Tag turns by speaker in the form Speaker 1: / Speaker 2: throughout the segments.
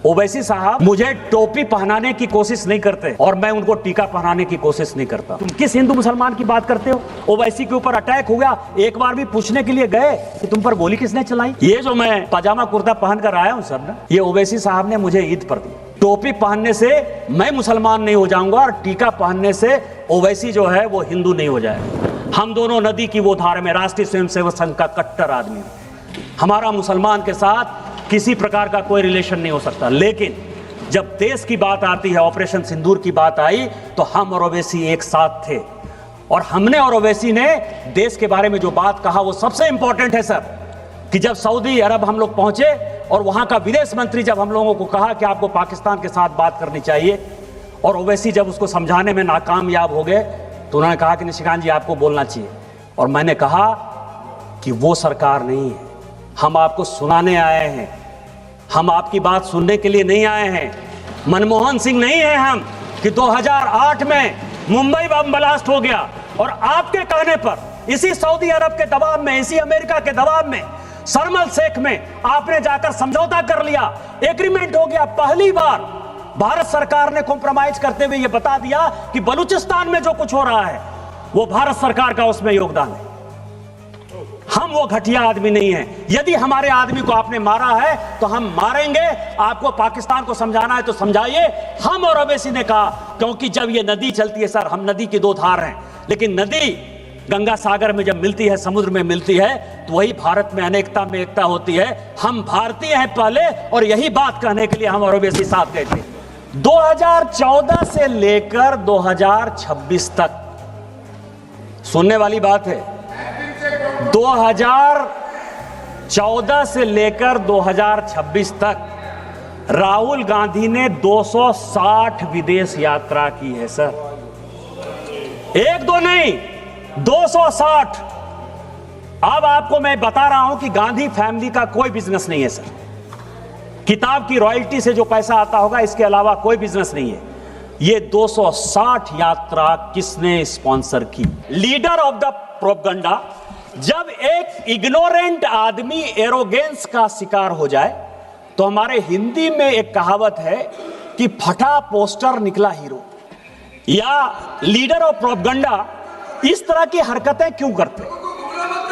Speaker 1: ओवैसी साहब मुझे टोपी पहनाने की कोशिश नहीं करते और मैं उनको टीका पहनाने की कोशिश नहीं करता। तुम किस हिंदू मुसलमान की बात करते हो? ओवैसी के ऊपर अटैक हो गया, एक बार भी पूछने के लिए गए कि तुम पर गोली किसने चलाई? ये जो मैं पजामा कुर्ता पहन कर आया हूं सब ना, ये ओवैसी साहब ने मुझे ईद पर दी। टोपी पहनने से मैं मुसलमान नहीं हो जाऊंगा और टीका पहनने से ओवैसी जो है वो हिंदू नहीं हो जाएगा। हम दोनों नदी की वो धार में राष्ट्रीय स्वयंसेवक संघ का कट्टर आदमी, हमारा मुसलमान के साथ किसी प्रकार का कोई रिलेशन नहीं हो सकता। लेकिन जब देश की बात आती है, ऑपरेशन सिंदूर की बात आई, तो हम और ओवैसी एक साथ थे और हमने और ओवैसी ने देश के बारे में जो बात कहा वो सबसे इंपॉर्टेंट है सर। कि जब सऊदी अरब हम लोग पहुंचे और वहां का विदेश मंत्री जब हम लोगों को कहा कि आपको पाकिस्तान के साथ बात करनी चाहिए और ओवैसी जब उसको समझाने में नाकामयाब हो गए तो उन्होंने कहा कि निशिकांत जी आपको बोलना चाहिए। और मैंने कहा कि वो सरकार नहीं है, हम आपको सुनाने आए हैं, हम आपकी बात सुनने के लिए नहीं आए हैं। मनमोहन सिंह नहीं है हम कि 2008 में मुंबई बम ब्लास्ट हो गया और आपके कहने पर इसी सऊदी अरब के दबाव में, इसी अमेरिका के दबाव में, शर्म अल शेख में आपने जाकर समझौता कर लिया, एग्रीमेंट हो गया। पहली बार भारत सरकार ने कॉम्प्रोमाइज करते हुए यह बता दिया कि बलूचिस्तान में जो कुछ हो रहा है वो भारत सरकार का उसमें योगदान है। हम वो घटिया आदमी नहीं हैं। यदि हमारे आदमी को आपने मारा है तो हम मारेंगे। आपको पाकिस्तान को समझाना है तो समझाइए। हम और ओवैसी ने कहा, क्योंकि जब ये नदी चलती है सर, हम नदी की दो धार हैं, लेकिन नदी गंगा सागर में जब मिलती है, समुद्र में मिलती है, तो वही भारत में अनेकता में एकता होती है। हम भारतीय हैं पहले, और यही बात कहने के लिए हम और ओवैसी साथ गए थे। 2014 से लेकर 2026 तक, सुनने वाली बात है, 2014 से लेकर 2026 तक राहुल गांधी ने 260 विदेश यात्रा की है सर। एक दो नहीं, 260। अब आपको मैं बता रहा हूं कि गांधी फैमिली का कोई बिजनेस नहीं है सर। किताब की रॉयल्टी से जो पैसा आता होगा, इसके अलावा कोई बिजनेस नहीं है। ये 260 यात्रा किसने स्पॉन्सर की? Leader of the propaganda. जब एक इग्नोरेंट आदमी एरोगेंस का शिकार हो जाए तो हमारे हिंदी में एक कहावत है कि फटा पोस्टर निकला हीरो। या लीडर ऑफ प्रोपगंडा इस तरह की हरकतें क्यों करते?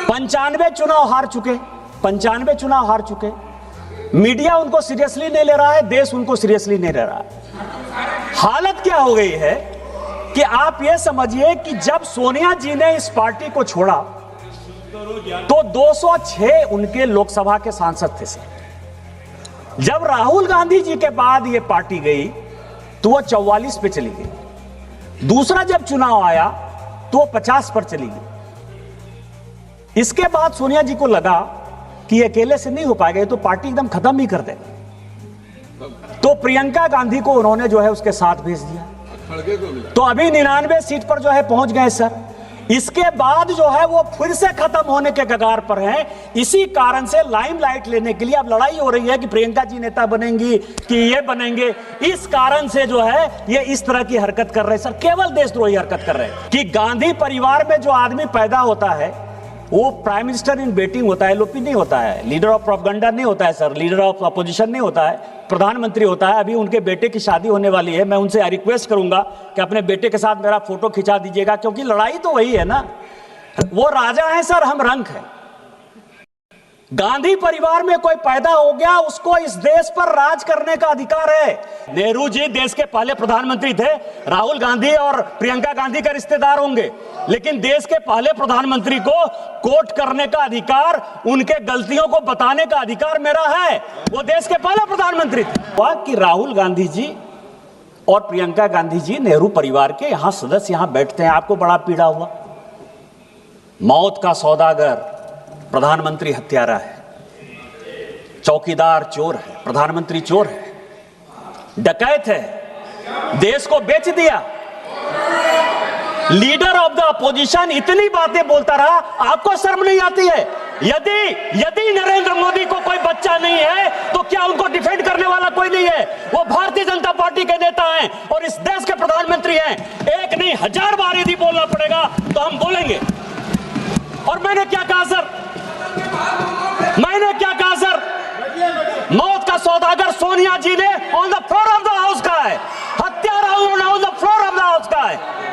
Speaker 1: 95 चुनाव हार चुके, 95 चुनाव हार चुके, मीडिया उनको सीरियसली नहीं ले रहा है, देश उनको सीरियसली नहीं ले रहा है। हालत क्या हो गई है कि आप ये समझिए कि जब सोनिया जी ने इस पार्टी को छोड़ा तो 206 उनके लोकसभा के सांसद थे सर। जब राहुल गांधी जी के बाद ये पार्टी गई तो वो 44 पे चली गई। दूसरा जब चुनाव आया तो वो 50 पर चली गई। इसके बाद सोनिया जी को लगा कि अकेले से नहीं हो पाएगा, तो पार्टी एकदम खत्म ही कर देगा। तो प्रियंका गांधी को उन्होंने जो है उसके साथ भेज दिया, तो अभी 99 सीट पर जो है पहुंच गए सर। इसके बाद जो है वो फिर से खत्म होने के कगार पर हैं। इसी कारण से लाइमलाइट लेने के लिए अब लड़ाई हो रही है कि प्रियंका जी नेता बनेंगी कि ये बनेंगे। इस कारण से जो है ये इस तरह की हरकत कर रहे हैं सर, केवल देशद्रोही हरकत कर रहे हैं। कि गांधी परिवार में जो आदमी पैदा होता है वो प्राइम मिनिस्टर इन वेटिंग होता है, एलओपी नहीं होता है, लीडर ऑफ प्रोपगंडा नहीं होता है सर, लीडर ऑफ अपोजिशन नहीं होता है, प्रधानमंत्री होता है। अभी उनके बेटे की शादी होने वाली है, मैं उनसे रिक्वेस्ट करूंगा कि अपने बेटे के साथ मेरा फोटो खिंचा दीजिएगा, क्योंकि लड़ाई तो वही है ना। वो राजा है सर, हम रंक हैं। गांधी परिवार में कोई पैदा हो गया, उसको इस देश पर राज करने का अधिकार है। नेहरू जी देश के पहले प्रधानमंत्री थे, राहुल गांधी और प्रियंका गांधी के रिश्तेदार होंगे, लेकिन देश के पहले प्रधानमंत्री को कोट करने का अधिकार, उनके गलतियों को बताने का अधिकार मेरा है। वो देश के पहले प्रधानमंत्री थे। कि राहुल गांधी जी और प्रियंका गांधी जी नेहरू परिवार के यहां सदस्य यहां बैठते हैं, आपको बड़ा पीड़ा हुआ। मौत का सौदागर प्रधानमंत्री हत्यारा है, चौकीदार चोर है, प्रधानमंत्री चोर है, डकैत है, देश को बेच दिया। लीडर ऑफ द अपोजिशन इतनी बातें बोलता रहा, आपको शर्म नहीं आती है? यदि नरेंद्र मोदी को कोई बच्चा नहीं है तो क्या उनको डिफेंड करने वाला कोई नहीं है? वो भारतीय जनता पार्टी के नेता हैं और इस देश के प्रधानमंत्री हैं। एक नहीं 1000 बार यदि बोलना पड़ेगा तो हम बोलेंगे। और मैंने क्या कहा सर? मैंने क्या कहा सर? मौत का सौदागर सोनिया जी ने on the floor of the house का है, हत्यारा उन्होंने on the floor of the house का है।